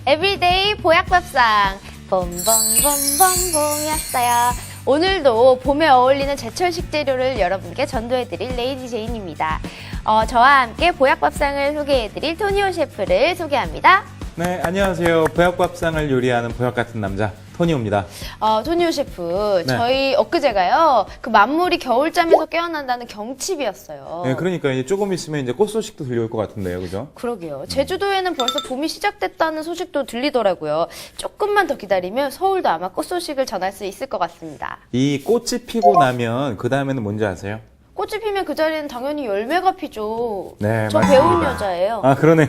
에브리데이 보약밥상 봄봄봄봄봄이었어요. 오늘도 봄에 어울리는 제철 식재료를 여러분께 전도해드릴 레이디 제인입니다. 저와 함께 보약밥상을 소개해드릴 토니오 셰프를 소개합니다. 네, 안녕하세요. 보약밥상을 요리하는 보약 같은 남자 토니오입니다. 토니오 셰프, 네. 저희 엊그제가요, 그 만물이 겨울잠에서 깨어난다는 경칩이었어요. 네, 그러니까 이제 조금 있으면 이제 꽃 소식도 들려올 것 같은데요, 그죠? 그러게요. 제주도에는 벌써 봄이 시작됐다는 소식도 들리더라고요. 조금만 더 기다리면 서울도 아마 꽃 소식을 전할 수 있을 것 같습니다. 이 꽃이 피고 나면 그 다음에는 뭔지 아세요? 꽃이 피면 그 자리에는 당연히 열매가 피죠. 네, 저 맞습니다. 배운 여자예요. 아, 그러네요.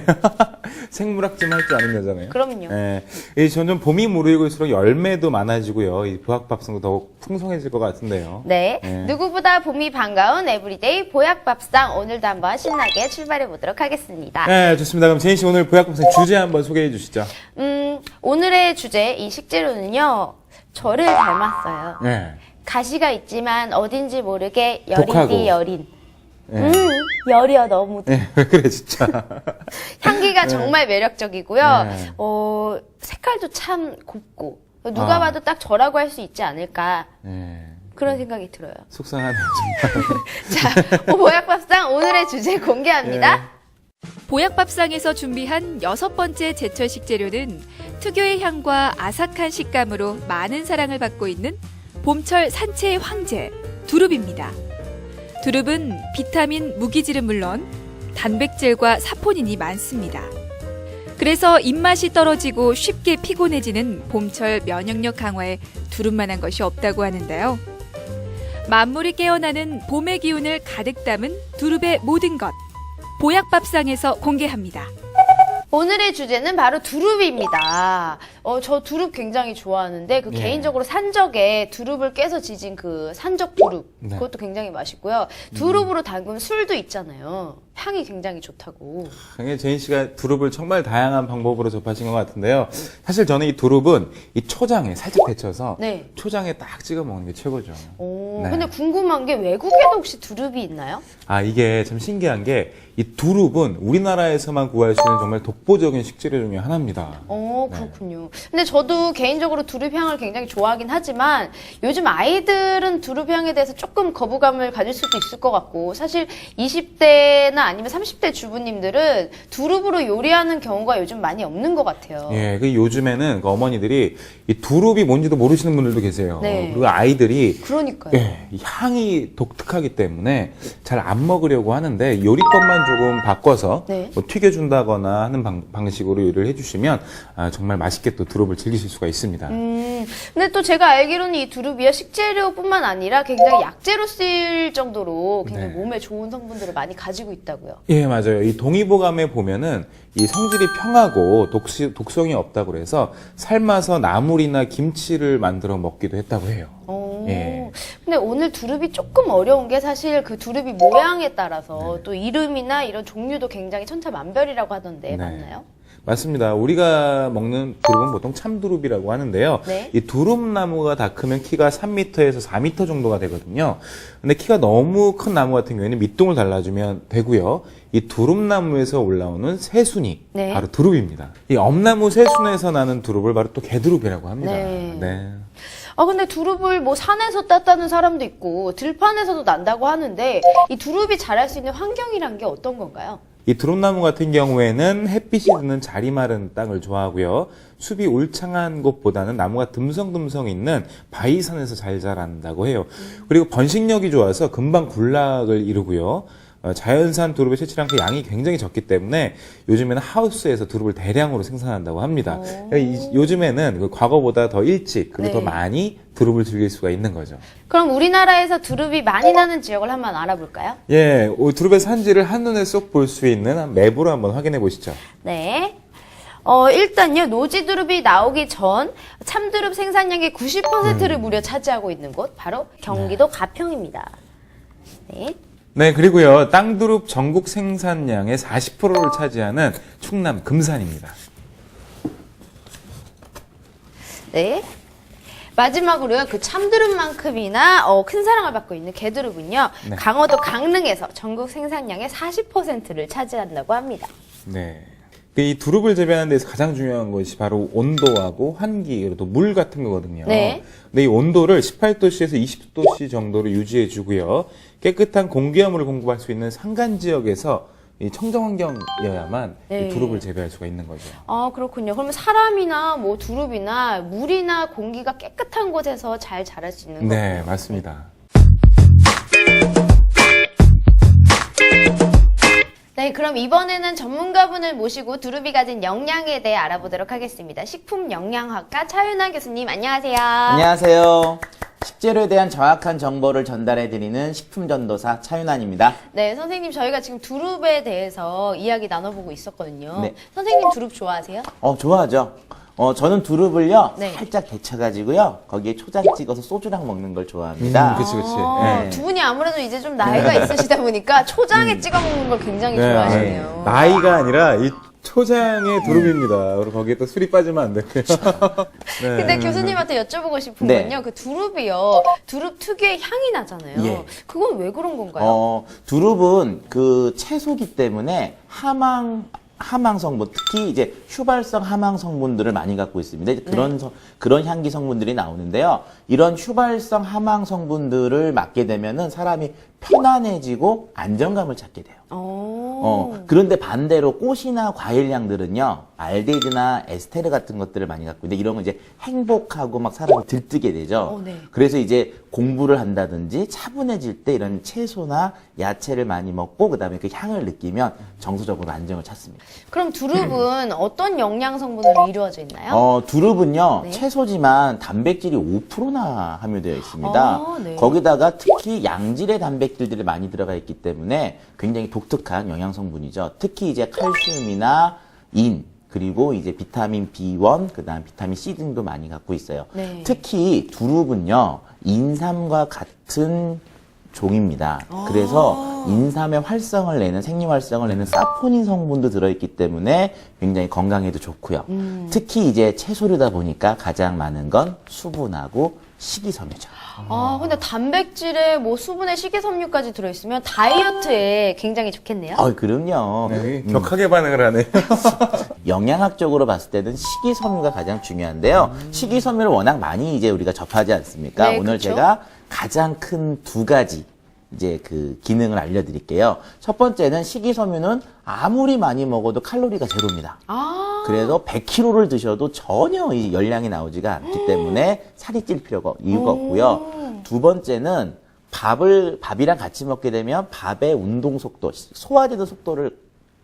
생물학 좀 할 줄 아는 여자네요. 그럼요. 네, 이 점점 봄이 무르익을수록 열매도 많아지고요. 이 보약밥상도 더욱 풍성해질 것 같은데요. 네. 네. 누구보다 봄이 반가운 에브리데이 보약밥상. 오늘도 한번 신나게 출발해 보도록 하겠습니다. 네, 좋습니다. 그럼 제인 씨 오늘 보약밥상 주제 한번 소개해 주시죠. 오늘의 주제, 이 식재료는요, 저를 닮았어요. 네. 가시가 있지만 어딘지 모르게 독하고. 여리디 여린. 네. 여려 너무. 네, 왜 그래, 진짜. 향기가 정말 매력적이고요. 네. 색깔도 참 곱고 누가 봐도 딱 저라고 할 수 있지 않을까 네. 그런 생각이 들어요. 속상하네요, 정말. 자, 보약밥상 오늘의 주제 공개합니다. 보약밥상에서 준비한 6번째 제철 식재료는 특유의 향과 아삭한 식감으로 많은 사랑을 받고 있는 봄철 산채의 황제, 두릅입니다. 두릅은 비타민, 무기질은 물론 단백질과 사포닌이 많습니다. 그래서 입맛이 떨어지고 쉽게 피곤해지는 봄철 면역력 강화에 두릅만한 것이 없다고 하는데요. 만물이 깨어나는 봄의 기운을 가득 담은 두릅의 모든 것, 보약밥상에서 공개합니다. 오늘의 주제는 바로 두릅입니다. 저 두릅 굉장히 좋아하는데 예. 개인적으로 산적에 두릅을 깨서 지진 그 산적 두릅 네. 그것도 굉장히 맛있고요. 두릅으로 담근 술도 있잖아요. 향이 굉장히 좋다고. 당연히 제인 씨가 두릅을 정말 다양한 방법으로 접하신 것 같은데요. 사실 저는 이 두릅은 이 초장에 살짝 데쳐서 네. 초장에 딱 찍어 먹는 게 최고죠. 네. 근데 궁금한 게 외국에도 혹시 두릅이 있나요? 아, 이게 참 신기한 게 이 두릅은 우리나라에서만 구할 수 있는 정말 독보적인 식재료 중에 하나입니다. 그렇군요. 근데 저도 개인적으로 두릅 향을 굉장히 좋아하긴 하지만 요즘 아이들은 두릅 향에 대해서 조금 거부감을 가질 수도 있을 것 같고 사실 20대나 아니면 30대 주부님들은 두릅으로 요리하는 경우가 요즘 많이 없는 것 같아요. 예, 그 요즘에는 그 어머니들이 이 두릅이 뭔지도 모르시는 분들도 계세요. 네. 그리고 아이들이 그러니까요. 예, 이 향이 독특하기 때문에 잘 안 먹으려고 하는데 요리법만 조금 바꿔서 네. 뭐 튀겨준다거나 하는 방식으로 요리를 해주시면 정말 맛있게 또 두릅을 즐기실 수가 있습니다. 근데 또 제가 알기로는 이 두릅이요 식재료뿐만 아니라 굉장히 약재로 쓰일 정도로 굉장히 네. 몸에 좋은 성분들을 많이 가지고 있다고요. 예, 맞아요. 이 동의보감에 보면은 이 성질이 평하고 독성이 없다고 그래서 삶아서 나물이나 김치를 만들어 먹기도 했다고 해요. 예. 근데 오늘 두릅이 조금 어려운 게 사실 그 두릅이 모양에 따라서 또 이름이나 이런 종류도 굉장히 천차만별이라고 하던데 네. 맞나요? 맞습니다. 우리가 먹는 두릅은 보통 참두릅이라고 하는데요. 네. 이 두릅나무가 다 크면 키가 3m에서 4m 정도가 되거든요. 근데 키가 너무 큰 나무 같은 경우에는 밑둥을 달라주면 되고요. 이 두릅나무에서 올라오는 새순이 네. 바로 두릅입니다. 이 엄나무 새순에서 나는 두릅을 바로 또 개두릅이라고 합니다. 네. 근데 두릅을 뭐 산에서 땄다는 사람도 있고 들판에서도 난다고 하는데 이 두릅이 자랄 수 있는 환경이란 게 어떤 건가요? 이 두릅나무 같은 경우에는 햇빛이 드는 자리 마른 땅을 좋아하고요. 숲이 울창한 곳보다는 나무가 듬성듬성 있는 바위산에서 잘 자란다고 해요. 그리고 번식력이 좋아서 금방 군락을 이루고요. 자연산 두릅의 채취량 양이 굉장히 적기 때문에 요즘에는 하우스에서 두릅을 대량으로 생산한다고 합니다. 그러니까 요즘에는 그 과거보다 더 일찍 그리고 네. 더 많이 두릅을 즐길 수가 있는 거죠. 그럼 우리나라에서 두릅이 많이 나는 지역을 한번 알아볼까요? 예, 두릅의 산지를 한눈에 쏙 볼 수 있는 맵으로 한번 확인해 보시죠. 네. 일단요, 노지두릅이 나오기 전 참두릅 생산량의 90%를 무려 차지하고 있는 곳, 바로 경기도 가평입니다. 네. 네, 그리고요, 땅두릅 전국 생산량의 40%를 차지하는 충남 금산입니다. 네. 마지막으로요, 그 참두릅만큼이나 큰 사랑을 받고 있는 개두릅은요, 네. 강원도 강릉에서 전국 생산량의 40%를 차지한다고 합니다. 네. 이 두릅을 재배하는 데서 가장 중요한 것이 바로 온도하고 환기, 그리고 또 물 같은 거거든요. 네. 근데 이 온도를 18도씨에서 20도씨 정도로 유지해 주고요. 깨끗한 공기화물을 공급할 수 있는 산간 지역에서 이 청정 환경이어야만 네. 이 두릅을 재배할 수가 있는 거죠. 아, 그렇군요. 그러면 사람이나 뭐 두릅이나 물이나 공기가 깨끗한 곳에서 잘 자랄 수 있는 거예요. 네, 맞습니다. 네, 그럼 이번에는 전문가분을 모시고 두릅이 가진 영양에 대해 알아보도록 하겠습니다. 식품영양학과 차윤아 교수님, 안녕하세요. 안녕하세요. 식재료에 대한 정확한 정보를 전달해드리는 식품전도사 차윤환입니다. 네, 선생님, 저희가 지금 두릅에 대해서 이야기 나눠보고 있었거든요. 네. 선생님 두릅 좋아하세요? 좋아하죠. 저는 두릅을요, 네. 살짝 데쳐가지고요, 거기에 초장 찍어서 소주랑 먹는 걸 좋아합니다. 그치. 아, 네. 두 분이 아무래도 이제 좀 나이가 있으시다 보니까 초장에 찍어 먹는 걸 굉장히 좋아하시네요. 나이가 아니라 이 초장의 두릅입니다. 그리고 거기에 또 술이 빠지면 안 되고요. 네. 근데 교수님한테 여쭤보고 싶은 네. 건요. 그 두릅이요. 두릅 특유의 향이 나잖아요. 예. 그건 왜 그런 건가요? 두릅은 그 채소기 때문에 함황 성분, 특히 이제 휘발성 함황 성분들을 많이 갖고 있습니다. 이제 그런 향기 성분들이 나오는데요. 이런 휘발성 함황 성분들을 맡게 되면은 사람이 편안해지고 안정감을 찾게 돼요. 그런데 반대로 꽃이나 과일향들은요, 알데히드나 에스테르 같은 것들을 많이 갖고 있는데, 이런 건 이제 행복하고 막 사람을 들뜨게 되죠. 네. 그래서 이제 공부를 한다든지 차분해질 때 이런 채소나 야채를 많이 먹고, 그 다음에 그 향을 느끼면 정서적으로 안정을 찾습니다. 그럼 두릅은 어떤 영양 성분으로 이루어져 있나요? 두릅은요, 네. 채소지만 단백질이 5%나 함유되어 있습니다. 아, 네. 거기다가 특히 양질의 단백질들이 많이 들어가 있기 때문에 굉장히 독특한 영양 성분이죠. 특히 이제 칼슘이나 인, 그리고 이제 비타민 B1, 그 다음 비타민 C 등도 많이 갖고 있어요. 네. 특히 두릅은요, 인삼과 같은 종입니다. 그래서 인삼의 활성을 내는, 생리 활성을 내는 사포닌 성분도 들어있기 때문에 굉장히 건강에도 좋고요. 특히 이제 채소류다 보니까 가장 많은 건 수분하고 식이섬유죠. 근데 단백질에 뭐 수분에 식이섬유까지 들어있으면 다이어트에 굉장히 좋겠네요. 그럼요. 네, 격하게 반응을 하네요. 영양학적으로 봤을 때는 식이섬유가 가장 중요한데요. 식이섬유를 워낙 많이 이제 우리가 접하지 않습니까? 네, 오늘 그렇죠. 제가 가장 큰 두 가지 이제 그 기능을 알려드릴게요. 첫 번째는 식이섬유는 아무리 많이 먹어도 칼로리가 제로입니다. 그래서 100kg를 드셔도 전혀 이 열량이 나오지가 않기 때문에 살이 찔 이유가 없고요. 두 번째는 밥이랑 같이 먹게 되면 밥의 운동 속도, 소화되는 속도를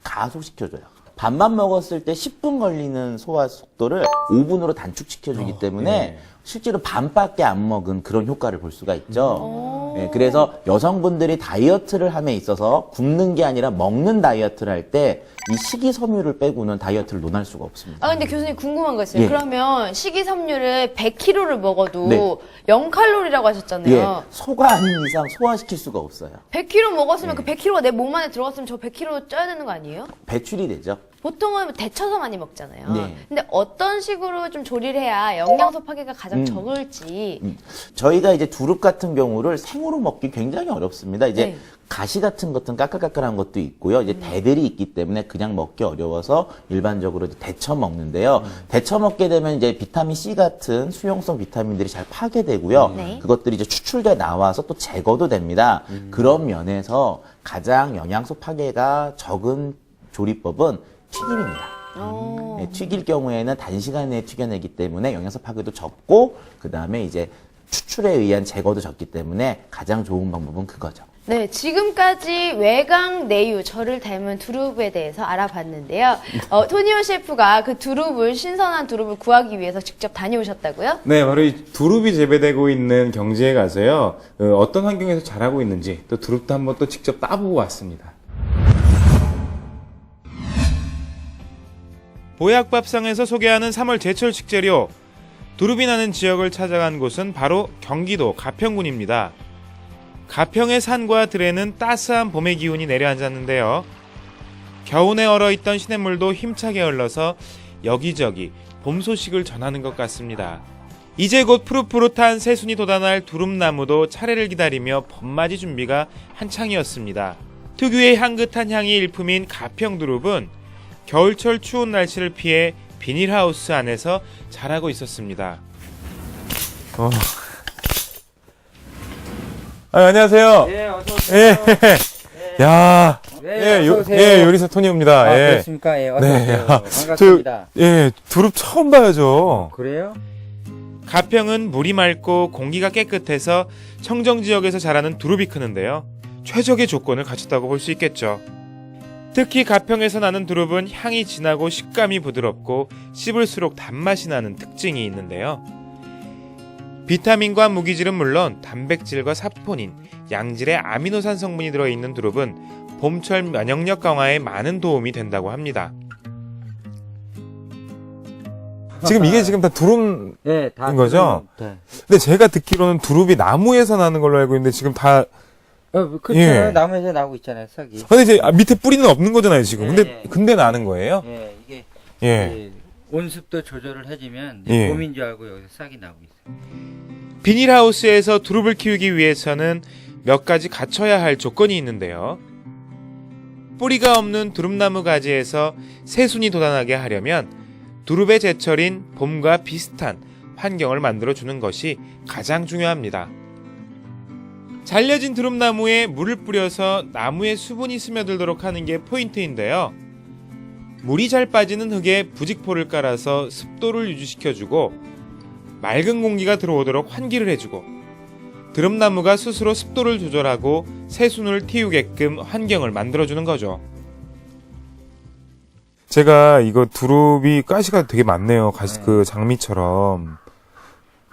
가속시켜줘요. 밥만 먹었을 때 10분 걸리는 소화 속도를 5분으로 단축시켜주기 때문에 네. 실제로 반밖에 안 먹은 그런 효과를 볼 수가 있죠. 네, 그래서 여성분들이 다이어트를 함에 있어서 굶는 게 아니라 먹는 다이어트를 할 때 이 식이섬유를 빼고는 다이어트를 논할 수가 없습니다. 근데 교수님 궁금한 거 있어요. 예. 그러면 식이섬유를 100kg를 먹어도 네. 0칼로리라고 하셨잖아요. 예, 소가 아닌 이상 소화시킬 수가 없어요. 100kg 먹었으면 그 100kg가 내 몸 안에 들어갔으면 저 100kg 쪄야 되는 거 아니에요? 배출이 되죠. 보통은 데쳐서 많이 먹잖아요. 네. 근데 어떤 식으로 좀 조리를 해야 영양소 파괴가 가장 적을지. 저희가 이제 두릅 같은 경우를 생으로 먹기 굉장히 어렵습니다. 이제 네. 가시 같은 것은 까끌까끌한 것도 있고요. 이제 대들이 있기 때문에 그냥 먹기 어려워서 일반적으로 데쳐 먹는데요. 데쳐 먹게 되면 이제 비타민 C 같은 수용성 비타민들이 잘 파괴되고요. 네. 그것들이 이제 추출돼 나와서 또 제거도 됩니다. 그런 면에서 가장 영양소 파괴가 적은 조리법은 튀김입니다. 네, 튀길 경우에는 단시간 내에 튀겨내기 때문에 영양소 파괴도 적고, 그 다음에 이제 추출에 의한 제거도 적기 때문에 가장 좋은 방법은 그거죠. 네, 지금까지 외강 내유, 저를 닮은 두릅에 대해서 알아봤는데요. 토니오 셰프가 그 신선한 두릅을 구하기 위해서 직접 다녀오셨다고요? 네, 바로 이 두릅이 재배되고 있는 경지에 가서요, 어떤 환경에서 자라고 있는지, 또 두릅도 한번 또 직접 따보고 왔습니다. 보약밥상에서 소개하는 3월 제철 식재료, 두릅이 나는 지역을 찾아간 곳은 바로 경기도 가평군입니다. 가평의 산과 들에는 따스한 봄의 기운이 내려앉았는데요. 겨우내 얼어있던 시냇물도 힘차게 흘러서 여기저기 봄 소식을 전하는 것 같습니다. 이제 곧 푸릇푸릇한 새순이 돋아날 두릅나무도 차례를 기다리며 봄맞이 준비가 한창이었습니다. 특유의 향긋한 향이 일품인 가평두릅은 겨울철 추운 날씨를 피해 비닐하우스 안에서 자라고 있었습니다. 안녕하세요. 예, 어서 오세요. 야, 네, 어서 오세요. 요리사 토니입니다. 아, 그렇습니까? 예, 어서 네, 오세요. 아, 반갑습니다. 두릅 처음 봐야죠. 그래요? 가평은 물이 맑고 공기가 깨끗해서 청정 지역에서 자라는 두릅이 크는데요. 최적의 조건을 갖췄다고 볼 수 있겠죠. 특히 가평에서 나는 두릅은 향이 진하고 식감이 부드럽고 씹을수록 단맛이 나는 특징이 있는데요. 비타민과 무기질은 물론 단백질과 사포닌, 양질의 아미노산 성분이 들어있는 두릅은 봄철 면역력 강화에 많은 도움이 된다고 합니다. 지금 이게 지금 다 두릅인 네, 다 거죠? 네. 근데 제가 듣기로는 두릅이 나무에서 나는 걸로 알고 있는데 지금 다 그렇죠. 예. 나무에서 나오고 있잖아요, 싹이. 근데 이제 밑에 뿌리는 없는 거잖아요, 지금. 네. 근데 나는 거예요? 예, 이게 예. 온습도 조절을 해주면 예. 봄인 줄 알고 여기서 싹이 나오고 있어요. 비닐하우스에서 두릅을 키우기 위해서는 몇 가지 갖춰야 할 조건이 있는데요. 뿌리가 없는 두릅나무 가지에서 새순이 돋아나게 하려면 두릅의 제철인 봄과 비슷한 환경을 만들어주는 것이 가장 중요합니다. 잘려진 두릅나무에 물을 뿌려서 나무에 수분이 스며들도록 하는 게 포인트인데요. 물이 잘 빠지는 흙에 부직포를 깔아서 습도를 유지시켜주고 맑은 공기가 들어오도록 환기를 해주고 두릅나무가 스스로 습도를 조절하고 새순을 틔우게끔 환경을 만들어주는 거죠. 제가 이거 두릅이 가시가 되게 많네요. 가시 그 장미처럼.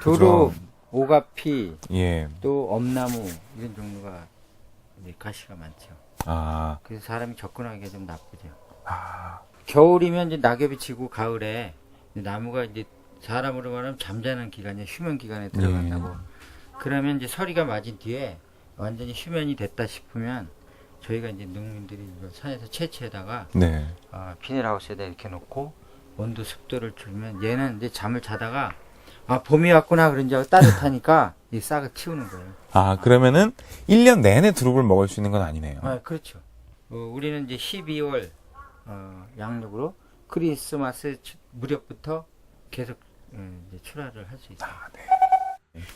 두릅, 그죠? 오가피, 예. 또 엄나무 이런 종류가 이제 가시가 많죠. 아. 그래서 사람이 접근하기가 좀 나쁘죠. 아. 겨울이면 이제 낙엽이 지고 가을에 이제 나무가 이제 사람으로 말하면 잠자는 기간에 휴면 기간에 들어간다고. 그러면 이제 서리가 맞은 뒤에 완전히 휴면이 됐다 싶으면 저희가 이제 농민들이 이걸 산에서 채취에다가 네. 비닐하우스에다 이렇게 놓고 온도 습도를 줄면 얘는 이제 잠을 자다가 봄이 왔구나 그런 줄 알고 따뜻하니까 이 싹을 틔우는 거예요. 아, 그러면은 1년 내내 두릅을 먹을 수 있는 건 아니네요. 그렇죠. 우리는 이제 12월 양력으로 크리스마스 무렵부터 계속 이제 출하를 할 수 있어요.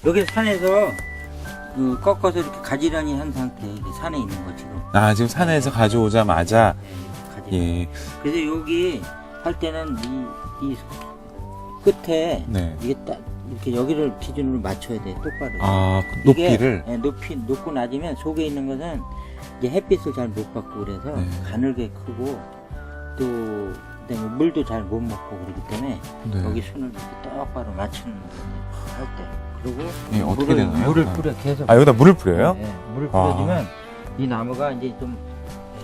여기 산에서 꺾어서 이렇게 가지런히 한 상태에 이제 산에 있는 거 지금. 아, 지금 산에서 가져오자마자 가지런히. 예. 그래서 여기 할 때는 이 끝에 네. 이게 딱 이렇게 여기를 기준으로 맞춰야 돼 똑바로. 아, 그 높이를 이게, 높고 낮으면 속에 있는 것은 이제 햇빛을 잘 못 받고 그래서 네. 가늘게 크고 또 그다음에 물도 잘 못 먹고 그러기 때문에 네. 여기 손을 이렇게 똑바로 맞추는 할 때. 그리고 예, 어떻게 되나요? 물을 뿌려 계속. 아, 여기다 물을 뿌려요? 네, 물을 뿌려주면 이 나무가 이제 좀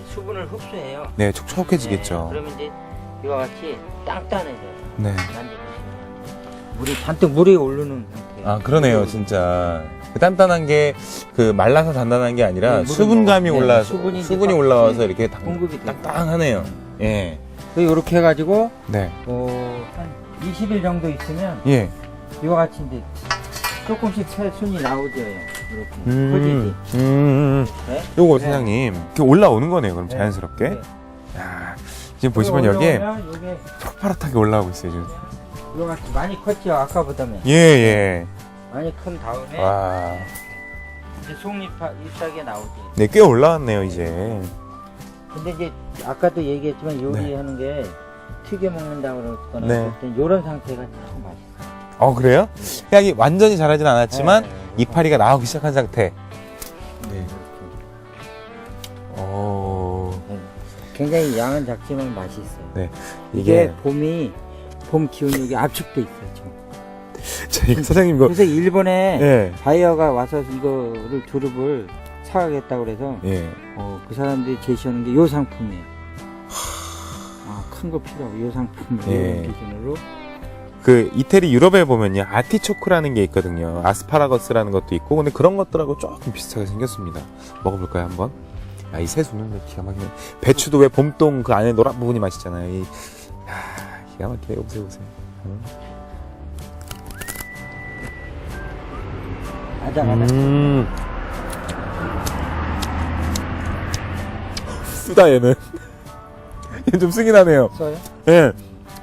수분을 흡수해요. 네, 촉촉해지겠죠. 그러면 이제 이와 같이 단단해져요. 네. 물이 잔뜩 물이 오르는 상태. 아, 그러네요, 진짜. 그 단단한 게, 그 말라서 단단한 게 아니라 네, 수분감이 네, 올라서, 수분이 올라와서 네, 이렇게 공급이 돼요. 땅땅하네요. 예. 그래서 이렇게 해가지고 네. 한 20일 정도 있으면 예. 이와 같이 이제 조금씩 새 순이 나오죠. 이렇게 커지지. 네? 요거 네. 사장님, 이렇게 올라오는 거네요, 그럼 네. 자연스럽게. 네. 야, 지금 보시면 여기에 올라오면 요게 푸릇푸릇하게 올라오고 있어요, 지금. 이와 같이 많이 컸죠. 아까보다는 예, 예. 많이 큰 다음에 와. 이제 잎사귀가 나오지. 네, 꽤 올라왔네요, 이제. 근데 이제 아까도 얘기했지만 요리하는 게 튀겨 먹는다고 그러거나 네. 그럴 땐 요런 상태가 참 맛있어요. 그래요? 향이 완전히 자라진 않았지만, 네. 이파리가 나오기 시작한 상태. 네. 오. 굉장히 양은 작지만 맛이 있어요. 네. 이게 이게, 봄 기운이 여기 압축돼 있어요. 지금. 저희 사장님 이거, 그래서 일본에 예. 바이어가 와서 이거를 두릅을 사가겠다고 그래서 예. 그 사람들이 제시하는 게 요 상품이에요. 큰 거 필요 없고 요 상품 예. 기준으로. 그 이태리 유럽에 보면요 아티초크라는 게 있거든요. 아스파라거스라는 것도 있고 근데 그런 것들하고 조금 비슷하게 생겼습니다. 먹어볼까요 한번? 이 새수는 기가 막히네. 배추도 왜 봄동 그 안에 노란 부분이 맛있잖아요. 기가 막히네. 보세요. 아작아작. 쓰다 얘는. 좀 쓰긴 하네요. 써요? 예.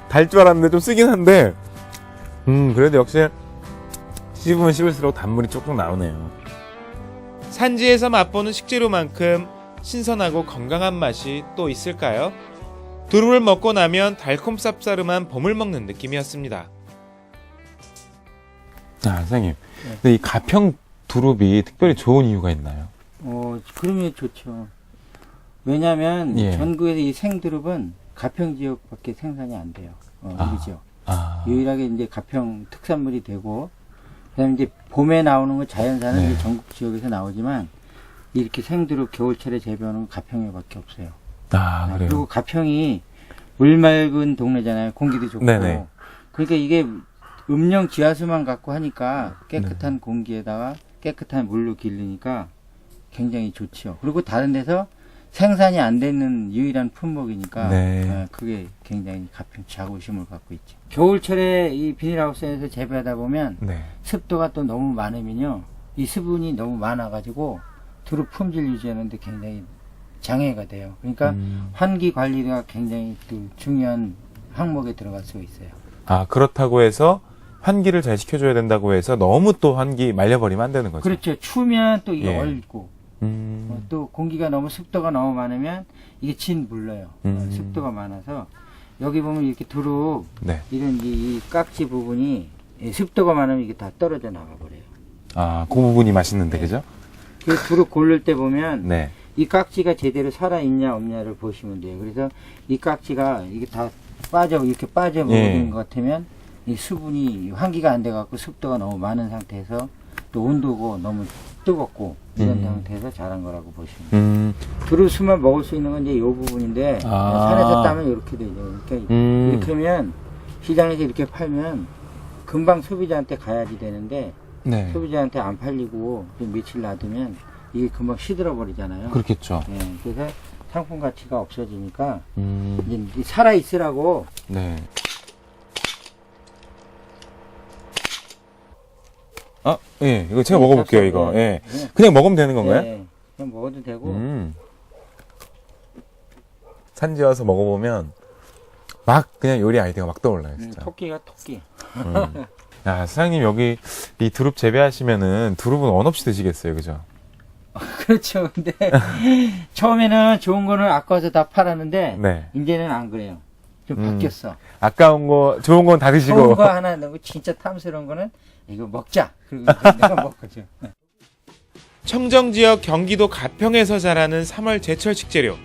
달 줄 알았는데 좀 쓰긴 한데, 그래도 역시 씹으면 씹을수록 단물이 쪽쪽 나오네요. 산지에서 맛보는 식재료만큼 신선하고 건강한 맛이 또 있을까요? 두릅을 먹고 나면 달콤 쌉싸름한 봄을 먹는 느낌이었습니다. 자, 선생님. 근데 이 가평 두릅이 특별히 좋은 이유가 있나요? 그러면 좋죠. 왜냐면 예. 전국에서 이 생두릅은 가평 지역밖에 생산이 안 돼요. 우리 지역. 유일하게 이제 가평 특산물이 되고, 그다음에 이제 봄에 나오는 거 자연산은 네. 이제 전국 지역에서 나오지만 이렇게 생두릅 겨울철에 재배하는 건 가평에밖에 없어요. 그래요? 그리고 가평이 물 맑은 동네잖아요. 공기도 좋고. 네네. 그러니까 이게 음영 지하수만 갖고 하니까 깨끗한 공기에다가 깨끗한 물로 기르니까 굉장히 좋지요. 그리고 다른 데서 생산이 안 되는 유일한 품목이니까 네. 그게 굉장히 가평 자부심을 갖고 있죠. 겨울철에 이 비닐하우스에서 재배하다 보면 네. 습도가 또 너무 많으면요, 이 수분이 너무 많아가지고 두릅 품질 유지하는데 굉장히 장애가 돼요. 그러니까 환기 관리가 굉장히 또 중요한 항목에 들어갈 수가 있어요. 그렇다고 해서 환기를 잘 시켜줘야 된다고 해서 너무 또 환기 말려버리면 안 되는 거죠. 그렇죠. 추우면 또 이게 예. 얼고, 또 공기가 너무 습도가 너무 많으면 이게 진 물러요. 습도가 많아서 여기 보면 이렇게 두릅 네. 이런 이 깍지 부분이 습도가 많으면 이게 다 떨어져 나가 버려요. 그 부분이 맛있는데, 그죠? 그 두릅 고를 때 보면 네. 이 깍지가 제대로 살아 있냐 없냐를 보시면 돼요. 그래서 이 깍지가 이게 다 이렇게 빠져버리는 예. 것 같으면 이 수분이 환기가 안 돼갖고 습도가 너무 많은 상태에서 또 온도고 너무 뜨겁고 이런 상태에서 자란 거라고 보시면 돼요. 두릅수만 먹을 수 있는 건 이제 이 부분인데 산에서 따면 이렇게 되죠. 그러니까 이렇게 하면 시장에서 이렇게 팔면 금방 소비자한테 가야지 되는데 네. 소비자한테 안 팔리고 좀 며칠 놔두면 이게 금방 시들어 버리잖아요. 그렇겠죠. 예, 그래서 상품 가치가 없어지니까 이제 살아 있으라고. 네. 예, 이거 제가 먹어볼게요, 이거. 예. 네. 그냥 먹으면 되는 건가요? 예, 그냥 먹어도 되고. 산지 와서 먹어보면 막 그냥 요리 아이디어가 막 떠올라요, 진짜. 토끼가 토끼. 야, 사장님 여기 이 두릅 재배하시면은 두릅은 원 없이 드시겠어요, 그죠? 그렇죠. 근데 처음에는 좋은 거는 아까워서 다 팔았는데 네. 이제는 안 그래요. 좀 바뀌었어. 아까운 거, 좋은 건 다 드시고. 좋은 거 하나 넣고 진짜 탐스러운 거는 이거 먹자. 그리고 내가 먹거든. 청정 지역 경기도 가평에서 자라는 3월 제철 식재료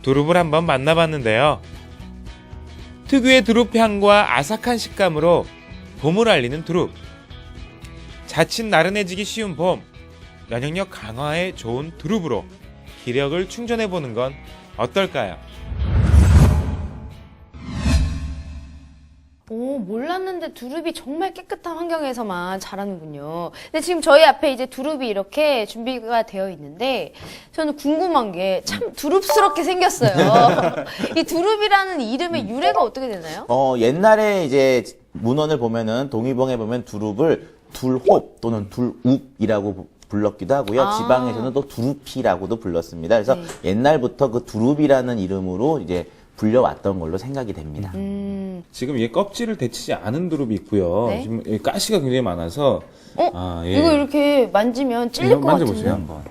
두릅을 한번 만나봤는데요. 특유의 두릅 향과 아삭한 식감으로 봄을 알리는 두릅. 자칫 나른해지기 쉬운 봄, 면역력 강화에 좋은 두릅으로 기력을 충전해보는 건 어떨까요? 몰랐는데 두릅이 정말 깨끗한 환경에서만 자라는군요. 근데 지금 저희 앞에 이제 두릅이 이렇게 준비가 되어 있는데 저는 궁금한 게 참 두릅스럽게 생겼어요. 이 두릅이라는 이름의 유래가 어떻게 되나요? 옛날에 이제 문헌을 보면은 동의봉에 보면 두릅을 둘홉 또는 둘욱이라고 불렀기도 하고요. 지방에서는 또 두릅이라고도 불렀습니다. 그래서 네. 옛날부터 그 두릅이라는 이름으로 이제 불려왔던 걸로 생각이 됩니다. 지금 이게 껍질을 데치지 않은 두릅이 있고요. 네. 지금 이 가시가 굉장히 많아서. 예. 이거 이렇게 만지면 찔릴 것 만져보세요, 같은데. 한번.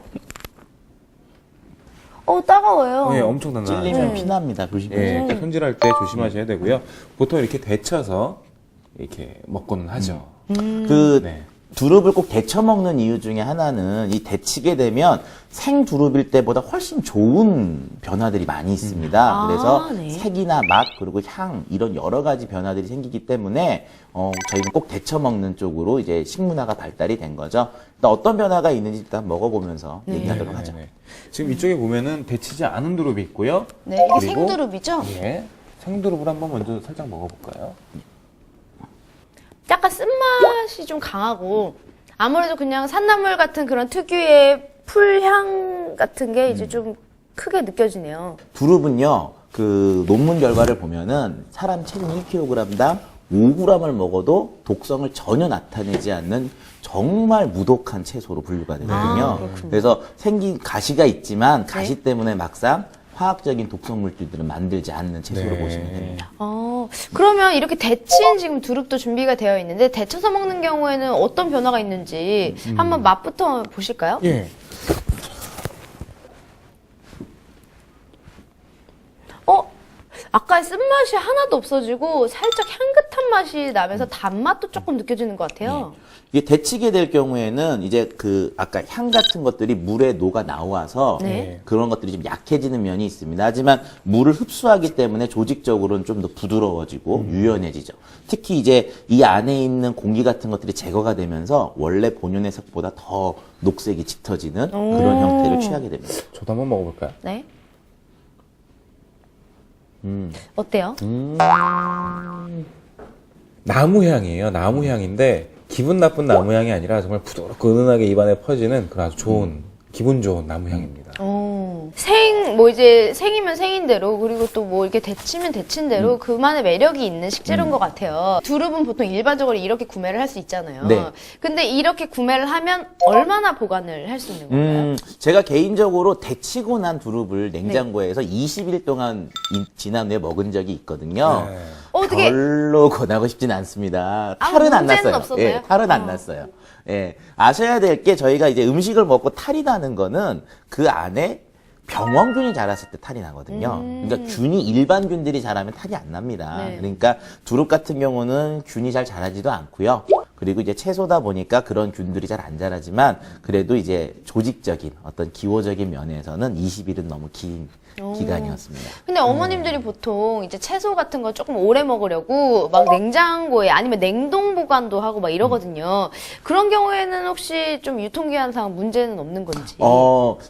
따가워요. 예, 엄청 단단하죠. 찔리면 피납니다. 조심하세요. 예, 그러니까 손질할 때 조심하셔야 되고요. 보통 이렇게 데쳐서 이렇게 먹고는 하죠. 네. 두릅을 꼭 데쳐 먹는 이유 중에 하나는 이 데치게 되면 생 두릅일 때보다 훨씬 좋은 변화들이 많이 있습니다. 그래서 네. 색이나 맛 그리고 향 이런 여러 가지 변화들이 생기기 때문에 저희는 꼭 데쳐 먹는 쪽으로 이제 식문화가 발달이 된 거죠. 일단 어떤 변화가 있는지 일단 먹어보면서 얘기하도록 하죠. 네. 지금 이쪽에 보면은 데치지 않은 두릅이 있고요. 네, 이게 그리고 생두릅이죠? 예, 생두릅을 한번 먼저 살짝 먹어볼까요? 약간 쓴맛이 좀 강하고 아무래도 그냥 산나물 같은 그런 특유의 풀향 같은 게 이제 좀 크게 느껴지네요. 두릅은요, 그 논문 결과를 보면은 사람 체중 1kg당 5g을 먹어도 독성을 전혀 나타내지 않는 정말 무독한 채소로 분류가 되거든요. 그래서 생긴 가시가 있지만 가시 때문에 막상 화학적인 독성 물질들을 만들지 않는 채소로 네. 보시면 됩니다. 그러면 이렇게 데친 지금 두릅도 준비가 되어 있는데 데쳐서 먹는 경우에는 어떤 변화가 있는지 한번 맛부터 보실까요? 예. 아까의 쓴맛이 하나도 없어지고 살짝 향긋한 맛이 나면서 단맛도 조금 느껴지는 것 같아요. 이게 데치게 될 경우에는 이제 그 아까 향 같은 것들이 물에 녹아 나와서 네. 그런 것들이 좀 약해지는 면이 있습니다. 하지만 물을 흡수하기 때문에 조직적으로는 좀 더 부드러워지고 유연해지죠. 특히 이제 이 안에 있는 공기 같은 것들이 제거가 되면서 원래 본연의 색보다 더 녹색이 짙어지는 그런 형태를 취하게 됩니다. 저도 한번 먹어볼까요? 네. 어때요? 나무 향이에요. 나무 향인데 기분 나쁜 나무 향이 아니라 정말 부드럽고 은은하게 입안에 퍼지는 그런 아주 좋은 기분 좋은 나무 향입니다. 생이면 생인대로, 그리고 또 뭐 이렇게 데치면 데친 대로 그만의 매력이 있는 식재료인 것 같아요. 두릅은 보통 일반적으로 이렇게 구매를 할 수 있잖아요. 네. 근데 이렇게 구매를 하면 얼마나 보관을 할 수 있는 건가요? 제가 개인적으로 데치고 난 두릅을 냉장고에서 20일 동안 지난 후에 먹은 적이 있거든요. 네. 어떻게 별로 권하고 싶진 않습니다. 아무 탈은 안 문제는 났어요. 없었나요? 예, 탈은 안 났어요. 예, 아셔야 될 게 저희가 이제 음식을 먹고 탈이 나는 거는 그 안에 병원균이 자랐을 때 탈이 나거든요. 그러니까 균이 일반 균들이 자라면 탈이 안 납니다. 네. 그러니까 두릅 같은 경우는 균이 잘 자라지도 않고요. 그리고 이제 채소다 보니까 그런 균들이 잘 안 자라지만 그래도 이제 조직적인 어떤 기호적인 면에서는 20일은 너무 긴 기간이었습니다. 근데 어머님들이 보통 이제 채소 같은 거 조금 오래 먹으려고 막 냉장고에 아니면 냉동 보관도 하고 막 이러거든요. 그런 경우에는 혹시 좀 유통기한상 문제는 없는 건지?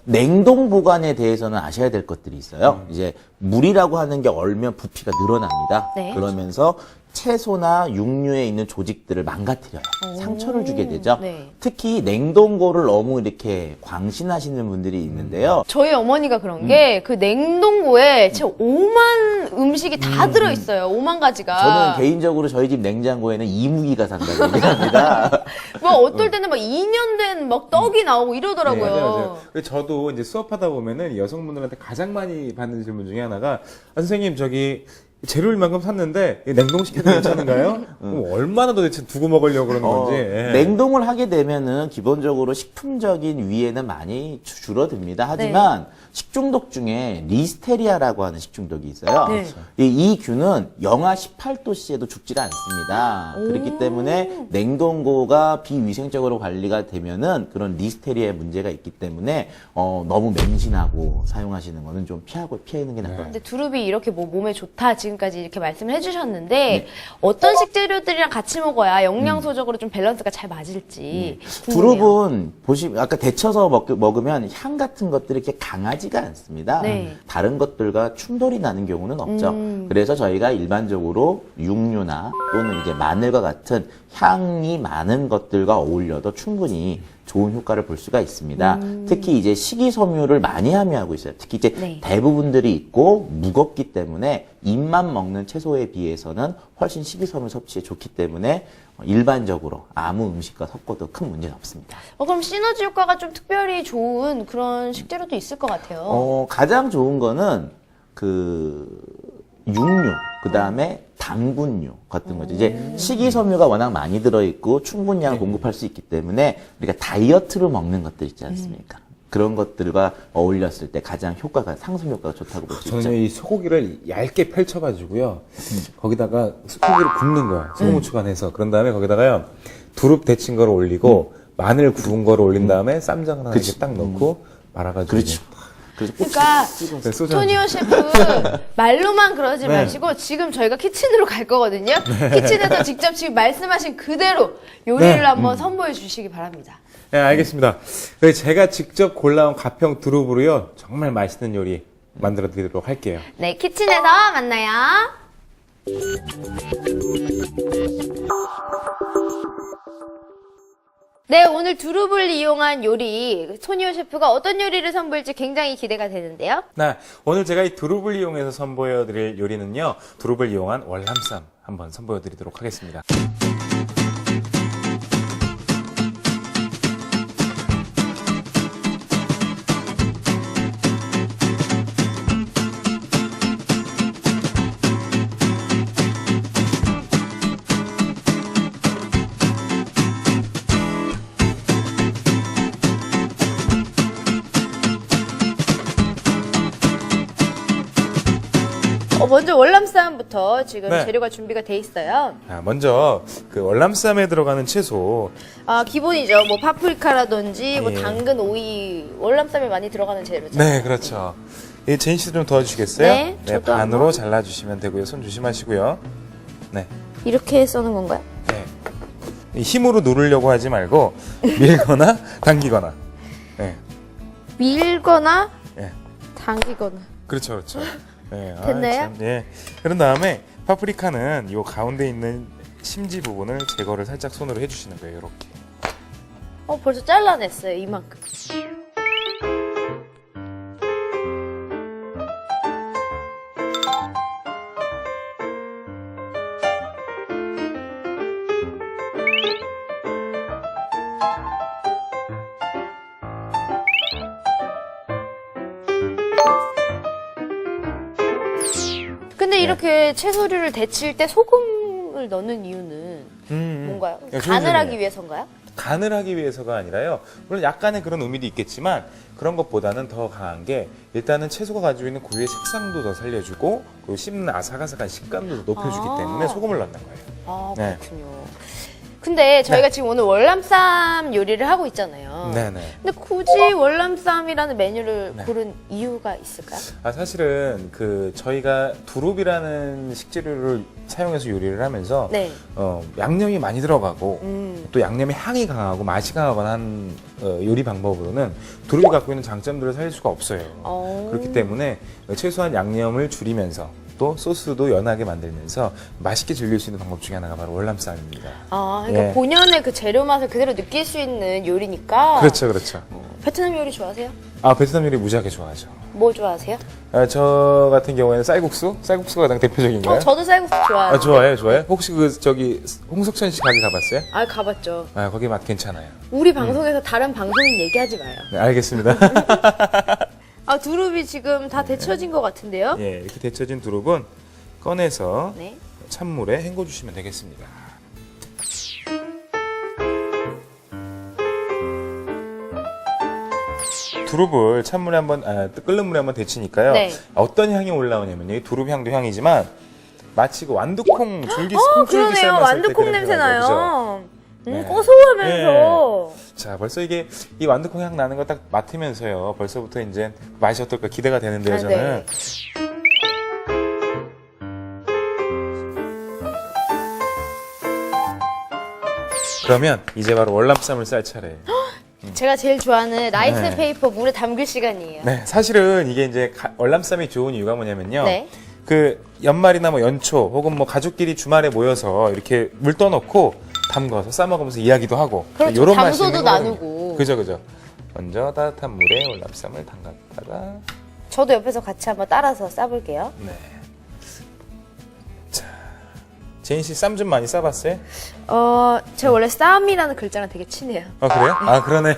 냉동 보관에 대해서는 아셔야 될 것들이 있어요. 이제 물이라고 하는 게 얼면 부피가 늘어납니다. 네. 그러면서 채소나 육류에 있는 조직들을 망가뜨려요. 상처를 주게 되죠. 네. 특히 냉동고를 너무 이렇게 광신하시는 분들이 있는데요. 저희 어머니가 그런 게 그 냉동고에 진짜 오만 음식이 다 들어있어요. 오만 가지가. 저는 개인적으로 저희 집 냉장고에는 이무기가 산다고 얘기합니다. 뭐 어떨 때는 막 2년 된 막 떡이 나오고 이러더라고요. 네, 맞아요. 그래서 저도 이제 수업하다 보면은 여성분들한테 가장 많이 받는 질문 중에 하나가 선생님 저기 재료를 만큼 샀는데 냉동시켜도 괜찮은가요? 그럼 얼마나 도대체 두고 먹으려고 그러는 건지. 예. 냉동을 하게 되면은 기본적으로 식품적인 위해는 많이 줄어듭니다. 하지만 식중독 중에 리스테리아라고 하는 식중독이 있어요. 네. 이 균은 영하 18도씨에도 죽지가 않습니다. 그렇기 때문에 냉동고가 비위생적으로 관리가 되면은 그런 리스테리아의 문제가 있기 때문에 너무 맹신하고 사용하시는 거는 좀 피하는 게 나을 것 같아요. 근데 두릅이 이렇게 뭐 몸에 좋다 지금까지 이렇게 말씀을 해주셨는데 어떤 식재료들이랑 같이 먹어야 영양소적으로 좀 밸런스가 잘 맞을지 궁금해요. 두릅은 보시면 아까 데쳐서 먹으면 향 같은 것들이 이렇게 강하지가 않습니다. 네. 다른 것들과 충돌이 나는 경우는 없죠. 그래서 저희가 일반적으로 육류나 또는 이제 마늘과 같은 향이 많은 것들과 어울려도 충분히 좋은 효과를 볼 수가 있습니다. 특히 이제 식이섬유를 많이 함유하고 있어요. 특히 이제 네. 대부분들이 있고 무겁기 때문에 잎만 먹는 채소에 비해서는 훨씬 식이섬유 섭취에 좋기 때문에 일반적으로 아무 음식과 섞어도 큰 문제는 없습니다. 그럼 시너지 효과가 좀 특별히 좋은 그런 식재료도 있을 것 같아요. 가장 좋은 거는 그 육류, 그 다음에 당분류 같은 거죠. 이제 식이섬유가 워낙 많이 들어있고 충분히 양을 공급할 수 있기 때문에 우리가 다이어트로 먹는 것들 있지 않습니까? 그런 것들과 어울렸을 때 가장 상승 효과가 좋다고 볼 수 있죠. 저는 이 소고기를 얇게 펼쳐가지고요. 거기다가 소고기를 굽는 거야. 소금 후추간 해서. 그런 다음에 거기다가요. 두릅 데친 거를 올리고 마늘 구운 거를 올린 다음에 쌈장을 하나 이렇게 딱 넣고 말아가지고. 그렇죠. 그래서 그러니까 네, 소주 한 토니오 셰프 말로만 그러지 네. 마시고 지금 저희가 키친으로 갈 거거든요. 키친에서 직접 지금 말씀하신 그대로 요리를 네. 한번 선보여 주시기 바랍니다. 네, 알겠습니다. 그래서 제가 직접 골라온 가평 두릅으로요. 정말 맛있는 요리 만들어 드리도록 할게요. 네, 키친에서 만나요. 네, 오늘 두릅을 이용한 요리, 토니오 셰프가 어떤 요리를 선보일지 굉장히 기대가 되는데요. 네, 오늘 제가 이 두릅을 이용해서 선보여 드릴 요리는요. 두릅을 이용한 월남쌈 한번 선보여 드리도록 하겠습니다. 먼저 월남쌈부터 지금 네. 재료가 준비가 돼 있어요. 먼저 그 월남쌈에 들어가는 채소. 기본이죠. 뭐 파프리카라든지 뭐 예. 당근, 오이, 월남쌈에 많이 들어가는 재료죠. 네, 그렇죠. 제인 씨 좀 도와주시겠어요? 네, 저도 반으로 한번. 잘라주시면 되고요. 손 조심하시고요. 네. 이렇게 써는 건가요? 네. 이 힘으로 누르려고 하지 말고 밀거나 당기거나. 네. 밀거나 네. 당기거나. 그렇죠, 그렇죠. 네. 됐나요? 참, 예. 그런 다음에 파프리카는 요 가운데 있는 심지 부분을 제거를 살짝 손으로 해주시는 거예요. 이렇게. 벌써 잘라냈어요. 이만큼. 근데 이렇게 채소류를 데칠 때 소금을 넣는 이유는 뭔가요? 야, 간을 좋은 하기 질문이에요. 위해서인가요? 간을 하기 위해서가 아니라요. 물론 약간의 그런 의미도 있겠지만 그런 것보다는 더 강한 게 일단은 채소가 가지고 있는 고유의 색상도 더 살려주고 그리고 씹는 아삭아삭한 식감도 더 높여주기 때문에 소금을 넣는 거예요. 네. 그렇군요. 근데 저희가 지금 오늘 월남쌈 요리를 하고 있잖아요. 네네. 근데 굳이 월남쌈이라는 메뉴를 네. 고른 이유가 있을까요? 사실은 그 저희가 두릅이라는 식재료를 사용해서 요리를 하면서 네. 양념이 많이 들어가고 또 양념의 향이 강하고 맛이 강하거나 한 요리 방법으로는 두릅이 갖고 있는 장점들을 살릴 수가 없어요. 그렇기 때문에 최소한 양념을 줄이면서 또 소스도 연하게 만들면서 맛있게 즐길 수 있는 방법 중에 하나가 바로 월남쌈입니다. 그러니까 예. 본연의 그 재료 맛을 그대로 느낄 수 있는 요리니까. 그렇죠, 그렇죠. 베트남 요리 좋아하세요? 베트남 요리 무지하게 좋아하죠. 뭐 좋아하세요? 저 같은 경우에는 쌀국수가 가장 대표적인가요? 저도 쌀국수 좋아해요. 좋아해요. 혹시 홍석천 씨 가게 가봤어요? 가봤죠. 거기 맛 괜찮아요. 우리 방송에서 다른 방송인 얘기하지 마요. 네, 알겠습니다. 두릅이 지금 다 데쳐진 것 같은데요? 예, 이렇게 데쳐진 두릅은 꺼내서 네. 찬물에 헹궈 주시면 되겠습니다. 두릅을 찬물에 끓는 물에 한번 데치니까요. 네. 어떤 향이 올라오냐면요. 이 두릅 향도 향이지만 마치 그 완두콩 줄기 콩줄기 그러네요. 삶았을 때 완두콩 그 냄새 냄새가 나죠, 나요. 그죠? 네. 고소하면서. 자, 벌써 이게 이 완두콩 향 나는 거 딱 맡으면서요. 벌써부터 이제 맛이 어떨까 기대가 되는데요, 저는. 네. 그러면 이제 바로 월남쌈을 쌀 차례예요. 제가 제일 좋아하는 라이스 네. 페이퍼 물에 담글 시간이에요. 네, 사실은 이게 이제 월남쌈이 좋은 이유가 뭐냐면요. 네. 그 연말이나 뭐 연초 혹은 뭐 가족끼리 주말에 모여서 이렇게 물 떠놓고 담가서 싸 먹으면서 이야기도 하고 그렇죠. 요런 맛이 장소도 있는 거거든요. 나누고. 그죠. 먼저 따뜻한 물에 월남쌈을 담갔다가 저도 옆에서 같이 한번 따라서 싸볼게요. 네. 자, 제인 씨 쌈 좀 많이 싸봤어요? 제가 원래 쌈이라는 글자랑 되게 친해요. 그래요? 그러네.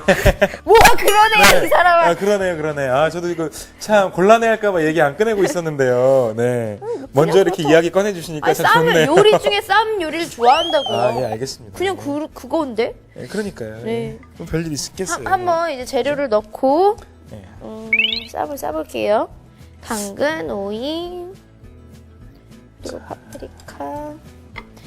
뭐가 그러네요, 이 사람은. 그러네. 저도 이거 참 곤란해할까봐 얘기 안 꺼내고 있었는데요. 네. 먼저 이렇게 이야기 꺼내주시니까 참 좋네요. 요리 중에 쌈 요리를 좋아한다고. 예, 알겠습니다. 그냥 그건데? 네, 그러니까요. 네. 좀 별일 있겠어요. 한번 이제 재료를 넣고, 네. 쌈을 싸볼게요. 당근, 오이, 그리고 파프리카.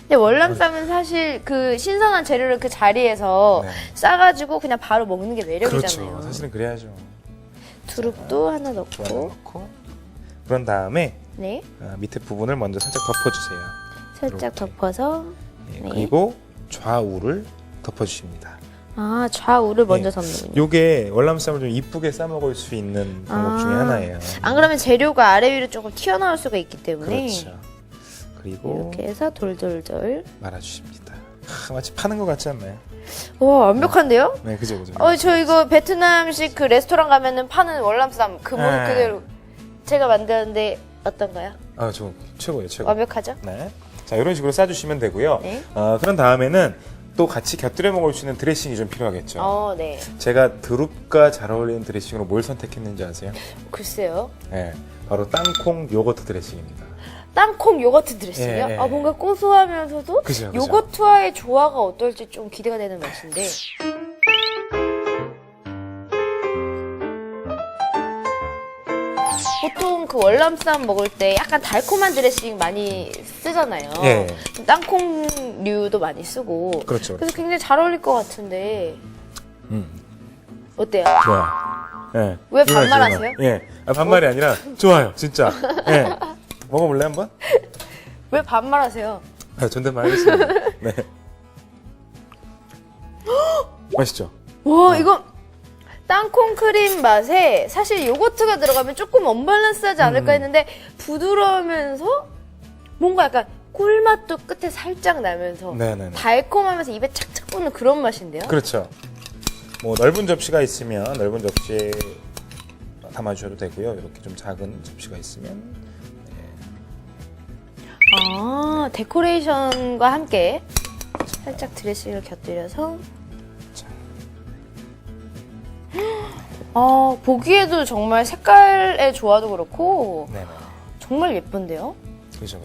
근데 월남쌈은 사실 그 신선한 재료를 그 자리에서 네. 싸가지고 그냥 바로 먹는 게 매력이잖아요. 그렇죠. 사실은 그래야죠. 두릅도 하나 하나 넣고, 넣고 그런 다음에 네, 밑에 부분을 먼저 살짝 덮어주세요. 살짝 덮어서, 예, 네. 그리고 좌우를 덮어주십니다. 좌우를 먼저 예. 덮는군요. 요게 월남쌈을 좀 이쁘게 싸 먹을 수 있는 방법 중에 하나예요. 안 그러면 재료가 아래 위로 조금 튀어나올 수가 있기 때문에 그렇죠. 그리고 이렇게 해서 돌돌돌. 말아주십니다. 마치 파는 것 같지 않나요? 와, 완벽한데요? 네, 그죠. 저 이거 베트남식 그 레스토랑 가면은 파는 월남쌈 그 모습 네. 그대로 제가 만드는데 어떤가요? 저 최고예요, 최고. 완벽하죠? 네. 자, 이런 식으로 싸주시면 되고요. 네. 그런 다음에는 또 같이 곁들여 먹을 수 있는 드레싱이 좀 필요하겠죠. 네. 제가 두릅과 잘 어울리는 드레싱으로 뭘 선택했는지 아세요? 글쎄요. 네, 바로 땅콩 요거트 드레싱입니다. 땅콩 요거트 드레싱이요? 예. 뭔가 고소하면서도 그죠. 요거트와의 조화가 어떨지 좀 기대가 되는 맛인데. 보통 그 월남쌈 먹을 때 약간 달콤한 드레싱 많이 쓰잖아요. 예. 좀 땅콩류도 많이 쓰고. 그렇죠. 그래서 굉장히 잘 어울릴 것 같은데. 어때요? 좋아요. 예. 왜 이거는 반말하세요? 지금, 예. 반말이 아니라 좋아요, 진짜. 예. 먹어볼래 한번? 왜 반말하세요? 존댓말 하겠습니다. 네. 맛있죠? 와, 이거 땅콩 크림 맛에 사실 요거트가 들어가면 조금 언밸런스하지 않을까 했는데 부드러우면서 뭔가 약간 꿀맛도 끝에 살짝 나면서 네네네. 달콤하면서 입에 착착 붙는 그런 맛인데요? 그렇죠. 뭐 넓은 접시가 있으면 넓은 접시에 담아주셔도 되고요. 이렇게 좀 작은 접시가 있으면 아, 데코레이션과 함께 살짝 드레싱을 곁들여서 보기에도 정말 색깔의 조화도 그렇고 네네. 정말 예쁜데요? 그죠.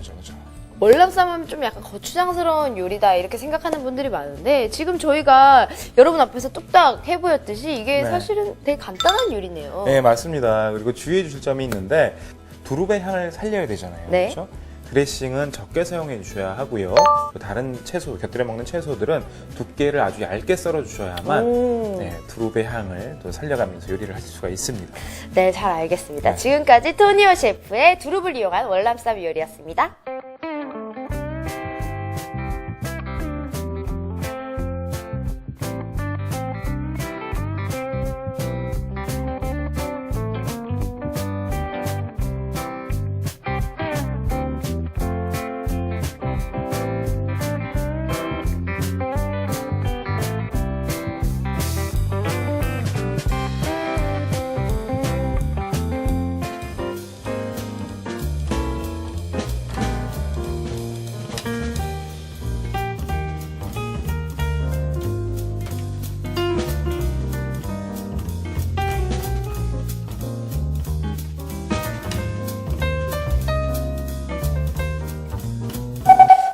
월남쌈 하면 좀 약간 거추장스러운 요리다 이렇게 생각하는 분들이 많은데 지금 저희가 여러분 앞에서 뚝딱 해보였듯이 이게 네. 사실은 되게 간단한 요리네요. 네, 맞습니다. 그리고 주의해 주실 점이 있는데 두릅의 향을 살려야 되잖아요. 네. 그렇죠? 드레싱은 적게 사용해 주셔야 하고요. 다른 채소, 곁들여 먹는 채소들은 두께를 아주 얇게 썰어 주셔야만 오. 네, 두릅의 향을 또 살려가면서 요리를 하실 수가 있습니다. 네, 잘 알겠습니다. 네. 지금까지 토니오 셰프의 두릅을 이용한 월남쌈 요리였습니다.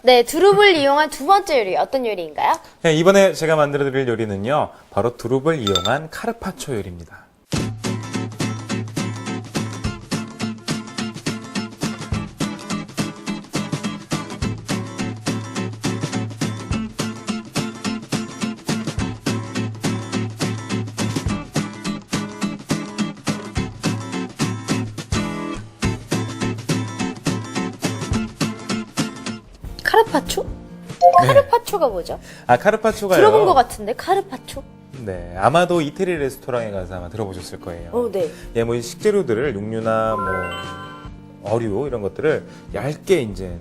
네, 두릅을 이용한 두 번째 요리 어떤 요리인가요? 네, 이번에 제가 만들어 드릴 요리는요. 바로 두릅을 이용한 카르파초 요리입니다. 카르파초? 카르파초가 뭐죠? 카르파초가요. 들어본 것 같은데 카르파초? 네, 아마도 이태리 레스토랑에 가서 아마 들어보셨을 거예요. 네. 예, 뭐 이 식재료들을 육류나 뭐 어류 이런 것들을 얇게 이제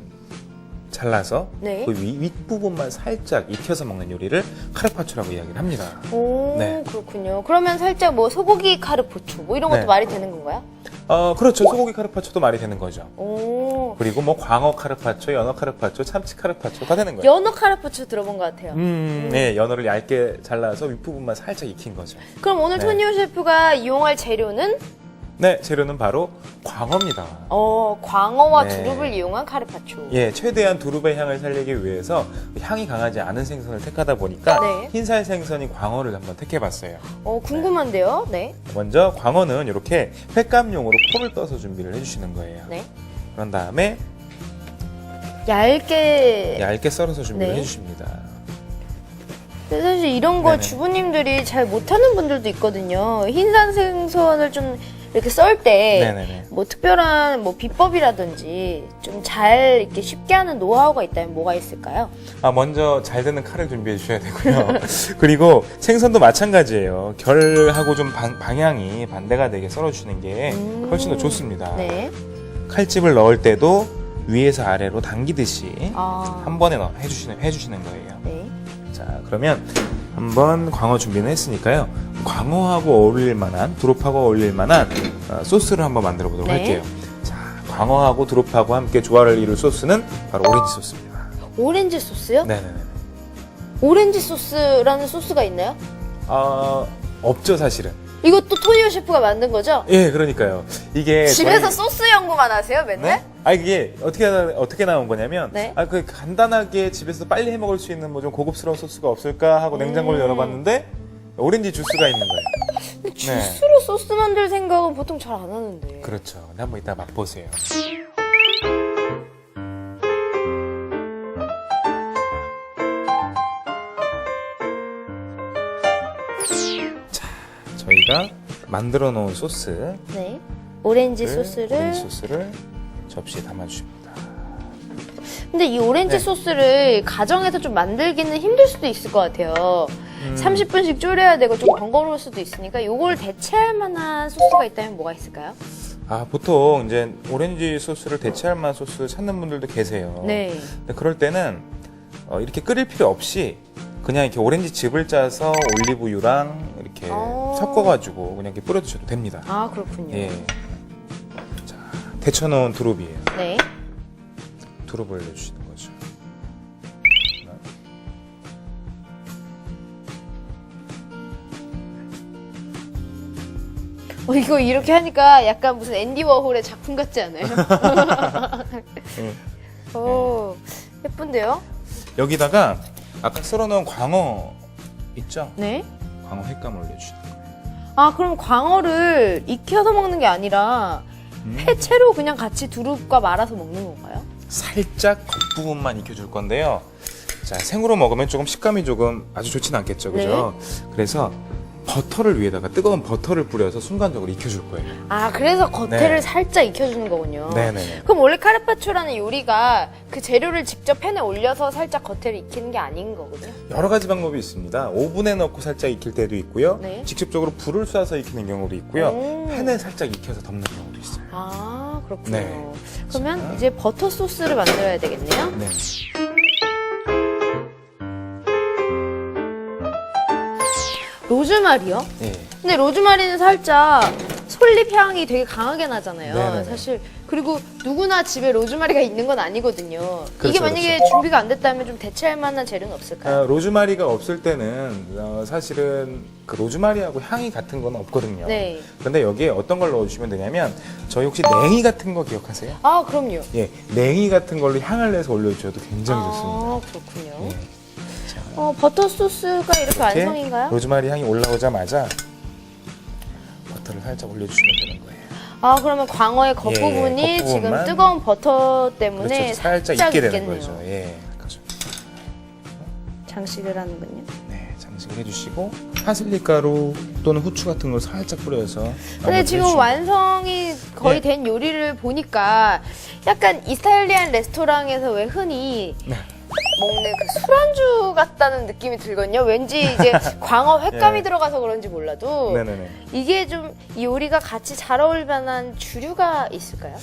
잘라서 네. 그 윗부분만 살짝 익혀서 먹는 요리를 카르파초라고 이야기를 합니다. 오, 네. 그렇군요. 그러면 살짝 뭐 소고기 카르파초 뭐 이런 것도 네. 말이 되는 건가요? 그렇죠. 소고기 카르파초도 말이 되는 거죠. 오, 그리고 뭐 광어 카르파초, 연어 카르파초, 참치 카르파초 다 되는 거예요. 연어 카르파초 들어본 것 같아요. 네, 연어를 얇게 잘라서 윗부분만 살짝 익힌 거죠. 그럼 오늘 네. 토니오 셰프가 이용할 재료는 네, 재료는 바로 광어입니다. 광어와 네. 두릅을 이용한 카르파초. 예, 최대한 두릅의 향을 살리기 위해서 향이 강하지 않은 생선을 택하다 보니까 네. 흰살 생선인 광어를 한번 택해봤어요. 궁금한데요. 네. 먼저 광어는 이렇게 횟감용으로 포를 떠서 준비를 해주시는 거예요. 네. 그런 다음에 얇게 썰어서 준비를 네. 해주십니다. 근데 사실 이런 거 네네. 주부님들이 잘 못하는 분들도 있거든요. 흰산 생선을 좀 이렇게 썰 때 네네네. 뭐 특별한 뭐 비법이라든지 좀 잘 이렇게 쉽게 하는 노하우가 있다면 뭐가 있을까요? 먼저 잘 되는 칼을 준비해 주셔야 되고요. 그리고 생선도 마찬가지예요. 결하고 좀 방향이 반대가 되게 썰어주시는 게 훨씬 더 좋습니다. 네. 칼집을 넣을 때도 위에서 아래로 당기듯이 아. 한 번에 해주시는 거예요. 네. 자, 그러면 한번 광어 준비는 했으니까요. 광어하고 어울릴 만한, 두릅하고 어울릴 만한 소스를 한번 만들어 보도록 네. 할게요. 자, 광어하고 두릅하고 함께 조화를 이룰 소스는 바로 오렌지 소스입니다. 오렌지 소스요? 네네네. 오렌지 소스라는 소스가 있나요? 없죠, 사실은. 이것도 토니오 셰프가 만든 거죠? 예, 그러니까요. 이게 집에서 저희- 소스 연구만 하세요, 맨날? 네? 이게 어떻게 나온 거냐면, 네. 그 간단하게 집에서 빨리 해 먹을 수 있는 뭐 좀 고급스러운 소스가 없을까 하고 냉장고를 열어봤는데 오렌지 주스가 있는 거예요. 주스로 소스 만들 생각은 보통 잘 안 하는데. 그렇죠. 근데 한번 이따 맛보세요. 자, 저희가 만들어 놓은 소스. 네. 오렌지 소스를. 오렌지 소스를 접시에 담아주십니다. 근데 이 오렌지 네. 소스를 가정에서 좀 만들기는 힘들 수도 있을 것 같아요. 30분씩 졸여야 되고 좀 번거로울 수도 있으니까 이걸 대체할 만한 소스가 있다면 뭐가 있을까요? 아, 보통 이제 오렌지 소스를 대체할 만한 소스 찾는 분들도 계세요. 네. 근데 그럴 때는 이렇게 끓일 필요 없이 그냥 이렇게 오렌지 즙을 짜서 올리브유랑 이렇게 섞어가지고 그냥 이렇게 뿌려 드셔도 됩니다. 아, 그렇군요. 예. 자, 데쳐놓은 두릅이에요. 네. 두릅을 올려주시는 거죠. 이거 이렇게 하니까 약간 무슨 앤디 워홀의 작품 같지 않아요? 오, 예쁜데요? 여기다가 아까 썰어놓은 광어 있죠? 네. 광어 횟감을 올려주시는 거예요. 아, 그럼 광어를 익혀서 먹는 게 아니라 회채로 그냥 같이 두릅과 말아서 먹는 건가요? 살짝 겉부분만 익혀줄 건데요. 자, 생으로 먹으면 조금 식감이 조금 아주 좋진 않겠죠, 그죠? 그래서 버터를 위에다가 뜨거운 버터를 뿌려서 순간적으로 익혀줄 거예요. 아, 그래서 겉에를 네. 살짝 익혀주는 거군요. 네네. 그럼 원래 카르파초라는 요리가 그 재료를 직접 팬에 올려서 살짝 겉에를 익히는 게 아닌 거거든요. 여러 가지 방법이 있습니다. 오븐에 넣고 살짝 익힐 때도 있고요. 네. 직접적으로 불을 쏴서 익히는 경우도 있고요. 오. 팬에 살짝 익혀서 덮는 경우도 있어요. 아, 그렇군요. 네. 그러면 자. 이제 버터 소스를 만들어야 되겠네요. 네. 로즈마리요? 예. 근데 로즈마리는 살짝 솔잎 향이 되게 강하게 나잖아요. 네네네. 사실 그리고 누구나 집에 로즈마리가 있는 건 아니거든요. 이게 그렇죠, 만약에 그렇죠. 준비가 안 됐다면 좀 대체할 만한 재료는 없을까요? 로즈마리가 없을 때는 사실은 그 로즈마리하고 향이 같은 건 없거든요. 네. 근데 여기에 어떤 걸 넣어주시면 되냐면 저희 혹시 냉이 같은 거 기억하세요? 아, 그럼요. 예, 냉이 같은 걸로 향을 내서 올려주셔도 굉장히 좋습니다. 아, 그렇군요. 예. 버터 소스가 이렇게 이렇게 완성인가요? 로즈마리 향이 올라오자마자 버터를 살짝 올려주시면 되는 거예요. 아, 그러면 광어의 겉부분이 지금 겉부분만. 뜨거운 버터 때문에 그렇죠. 살짝 익게 되는 익겠네요. 거죠. 예, 그렇죠. 장식을 하는군요. 네, 장식을 해주시고 파슬리 가루 또는 후추 같은 걸 살짝 뿌려서. 근데 마무리 지금 해주시면 완성이 거의 네. 된 요리를 보니까 약간 이탈리안 레스토랑에서 왜 흔히 네. 먹는 그 술안주 같다는 느낌이 들거든요. 왠지 이제 광어 횟감이 예. 들어가서 그런지 몰라도 네네네. 이게 좀 이 요리가 같이 잘 어울릴 만한 주류가 있을까요?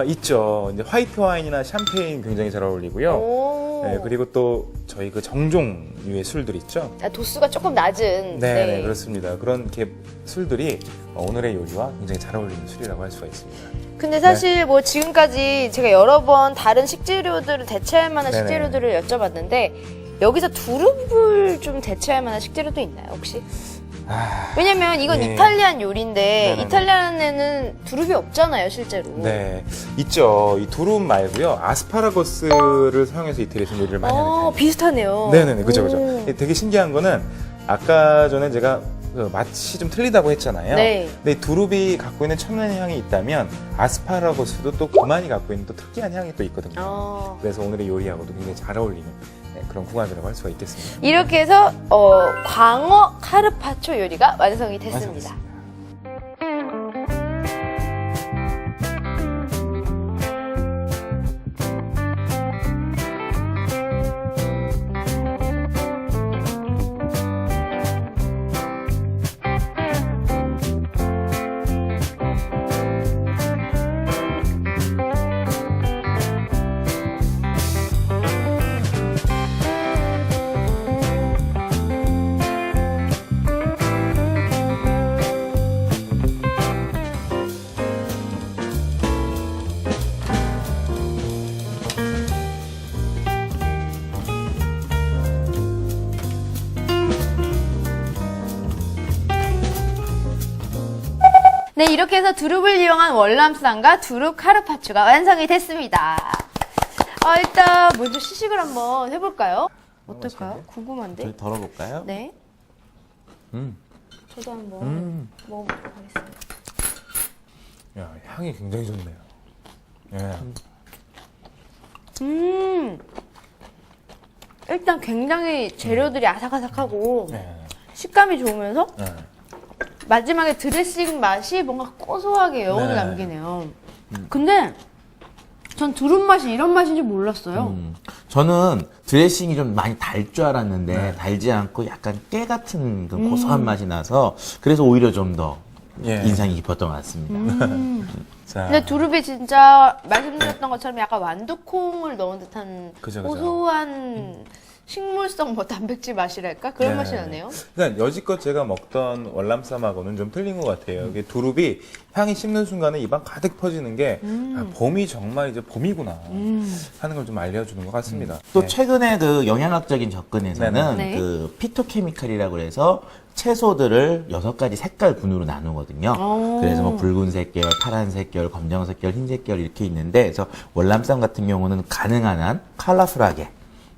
있죠. 이제 화이트 와인이나 샴페인 굉장히 잘 어울리고요. 오. 네, 그리고 또 저희 그 정종류의 술들 있죠. 도수가 조금 낮은. 네, 그렇습니다. 그런 이렇게 술들이 오늘의 요리와 굉장히 잘 어울리는 술이라고 할 수가 있습니다. 근데 사실 뭐 지금까지 제가 여러 번 다른 식재료들을 대체할 만한 네네. 식재료들을 여쭤봤는데 여기서 두릅을 좀 대체할 만한 식재료도 있나요, 혹시? 왜냐면 이건 예. 이탈리안 요리인데 네네네. 이탈리안에는 두릅이 없잖아요, 실제로. 네, 있죠. 이 두릅 말고요. 아스파라거스를 사용해서 이태리에서 요리를 많이 하는 편이에요. 비슷하네요. 네네네, 그죠, 그죠. 오. 되게 신기한 거는 아까 전에 제가 그 맛이 좀 틀리다고 했잖아요. 네. 근데 이 두릅이 갖고 있는 천연 향이 있다면 아스파라거스도 또 그만이 갖고 있는 또 특이한 향이 또 있거든요. 그래서 오늘의 요리하고도 굉장히 잘 어울리는 그런 궁합이라고 할 수가 있겠습니다. 이렇게 해서 광어 카르파초 요리가 완성이 됐습니다. 완성했습니다. 네, 이렇게 해서 두릅을 이용한 월남쌈과 두릅 카르파초가 완성이 됐습니다. 일단 먼저 시식을 한번 해볼까요? 어떨까요? 궁금한데. 덜어볼까요? 네. 저도 한번 먹어보도록 하겠습니다. 야, 향이 굉장히 좋네요. 예. 일단 굉장히 재료들이 아삭아삭하고 예. 식감이 좋으면서 예. 마지막에 드레싱 맛이 뭔가 고소하게 여운을 네. 남기네요. 근데 전 두릅 맛이 이런 맛인 줄 몰랐어요. 저는 드레싱이 좀 많이 달 줄 알았는데 달지 않고 약간 깨 같은 그 고소한 맛이 나서 그래서 오히려 좀 더 예. 인상이 깊었던 것 같습니다. 자, 근데 두릅이 진짜 말씀드렸던 것처럼 약간 완두콩을 넣은 듯한 그죠. 고소한 식물성 뭐 단백질 맛이랄까? 그런 네. 맛이 나네요. 그러니까 여지껏 제가 먹던 월남쌈하고는 좀 틀린 것 같아요. 이게 두릅이 향이 씹는 순간에 입안 가득 퍼지는 게 아, 봄이 정말 이제 봄이구나 하는 걸 좀 알려주는 것 같습니다. 또 네. 최근에 그 영양학적인 접근에서는 네네. 그 피토케미칼이라고 해서 채소들을 6가지 색깔군으로 나누거든요. 오. 그래서 뭐 붉은색 계열, 파란색 계열, 검정색 계열, 흰색 계열 이렇게 있는데 그래서 월남쌈 같은 경우는 가능한 한 컬러풀하게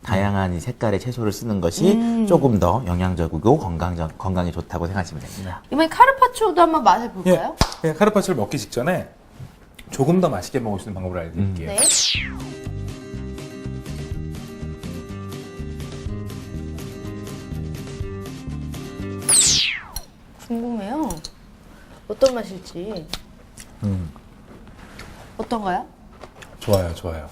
다양한 이 색깔의 채소를 쓰는 것이 조금 더 영양적이고 건강에 좋다고 생각하시면 됩니다. 이번에 카르파초도 한번 맛을 볼까요? 예, 카르파초를 먹기 직전에 조금 더 맛있게 먹을 수 있는 방법을 알려드릴게요. 네. 궁금해요. 어떤 맛일지. 어떤가요? 좋아요, 좋아요.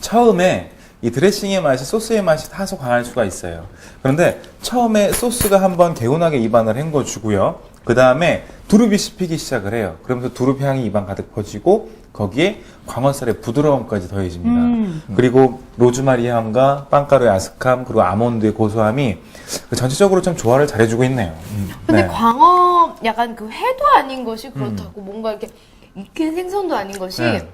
처음에 이 드레싱의 맛이 소스의 맛이 다소 강할 수가 있어요. 그런데 처음에 소스가 한번 개운하게 입안을 헹궈주고요. 그 다음에 두릅이 씹히기 시작을 해요. 그러면서 두릅 향이 입안 가득 퍼지고 거기에 광어살의 부드러움까지 더해집니다. 그리고 로즈마리 향과 빵가루의 아삭함 그리고 아몬드의 고소함이 전체적으로 좀 조화를 잘해주고 있네요. 근데 네. 광어 약간 그 회도 아닌 것이 그렇다고 뭔가 이렇게 익힌 생선도 아닌 것이 네.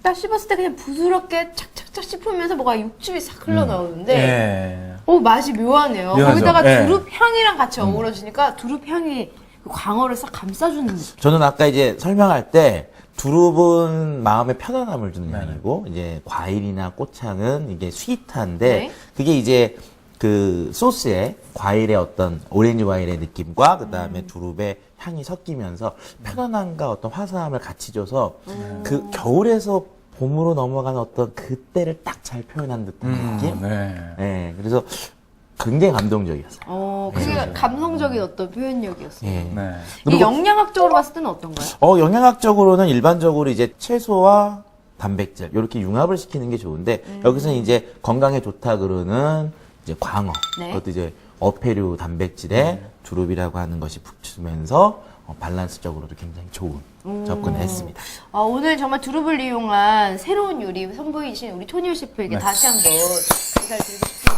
딱 씹었을 때 그냥 부드럽게 착착착 씹으면서 뭐가 육즙이 싹 흘러나오는데 예. 맛이 묘하네요. 묘하죠. 거기다가 예. 두릅 향이랑 같이 어우러지니까 두릅 향이 그 광어를 싹 감싸주는 느낌. 저는 아까 이제 설명할 때 두릅은 마음에 편안함을 주는 네네. 향이고 이제 과일이나 꽃향은 이게 스윗한데 네. 그게 이제 그 소스에 과일의 어떤 오렌지 과일의 느낌과 그 다음에 두릅의 향이 섞이면서 편안함과 어떤 화사함을 같이 줘서 그 겨울에서 봄으로 넘어가는 어떤 그때를 딱 잘 표현한 듯한 느낌? 네. 네, 그래서 굉장히 감동적이었어요. 그게 감성적인 어떤 표현력이었어요. 예. 네. 이 영양학적으로 봤을 때는 어떤가요? 영양학적으로는 일반적으로 이제 채소와 단백질 이렇게 융합을 시키는 게 좋은데 여기서는 이제 건강에 좋다 그러는 이제 광어 네. 그것도 이제 어패류 단백질에 두릅이라고 하는 것이 붙으면서 밸런스적으로도 굉장히 좋은 접근을 했습니다. 오늘 정말 두릅을 이용한 새로운 요리 선보이신 우리 토니오 셰프에게 네. 다시 한번 감사를 드리고 싶습니다.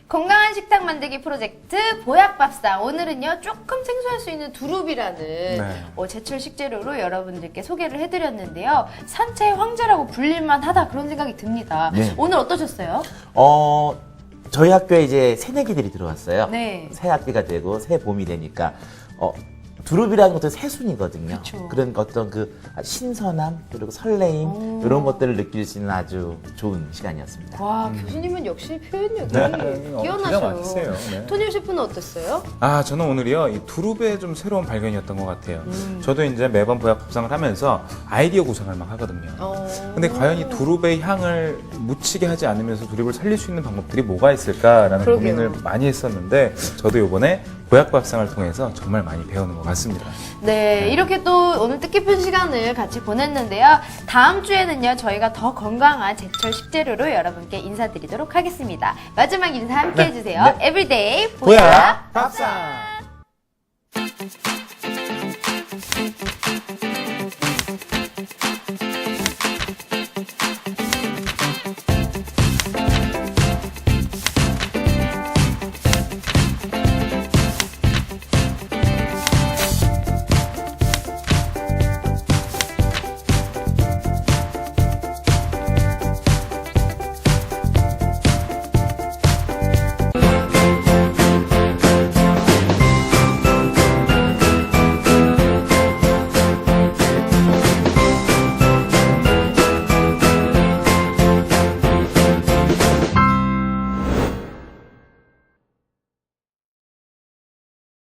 건강한 식탁 만들기 프로젝트 보약밥상. 오늘은요 조금 생소할 수 있는 두릅이라는 네. 제철 식재료로 여러분들께 소개를 해드렸는데요. 산채의 황제라고 불릴만 하다 그런 생각이 듭니다. 네. 오늘 어떠셨어요? 저희 학교에 이제 새내기들이 들어왔어요. 네. 새 학기가 되고 새 봄이 되니까 두릅이라는 것도 새순이거든요. 그쵸. 그러니까 어떤 그 신선함 그리고 설레임 이런 것들을 느낄 수 있는 아주 좋은 시간이었습니다. 와 교수님은 역시 표현력이 기가 뛰어나셔요. 막히세요. 네. 토니오 셰프는 어땠어요? 저는 오늘이요, 이 두릅의 좀 새로운 발견이었던 것 같아요. 저도 이제 매번 보약밥상을 하면서 아이디어 구상을 막 하거든요. 근데 과연 이 두릅의 향을 묻히게 하지 않으면서 두릅을 살릴 수 있는 방법들이 뭐가 있을까라는 그러게요. 고민을 많이 했었는데, 저도 이번에 보약밥상을 통해서 정말 많이 배우는 것 같습니다. 네, 이렇게 또 오늘 뜻깊은 시간을 같이 보냈는데요. 다음 주에는요, 저희가 더 건강한 제철 식재료로 여러분께 인사드리도록 하겠습니다. 마지막 인사 함께 해주세요. 네. 에브리데이 보약 밥상!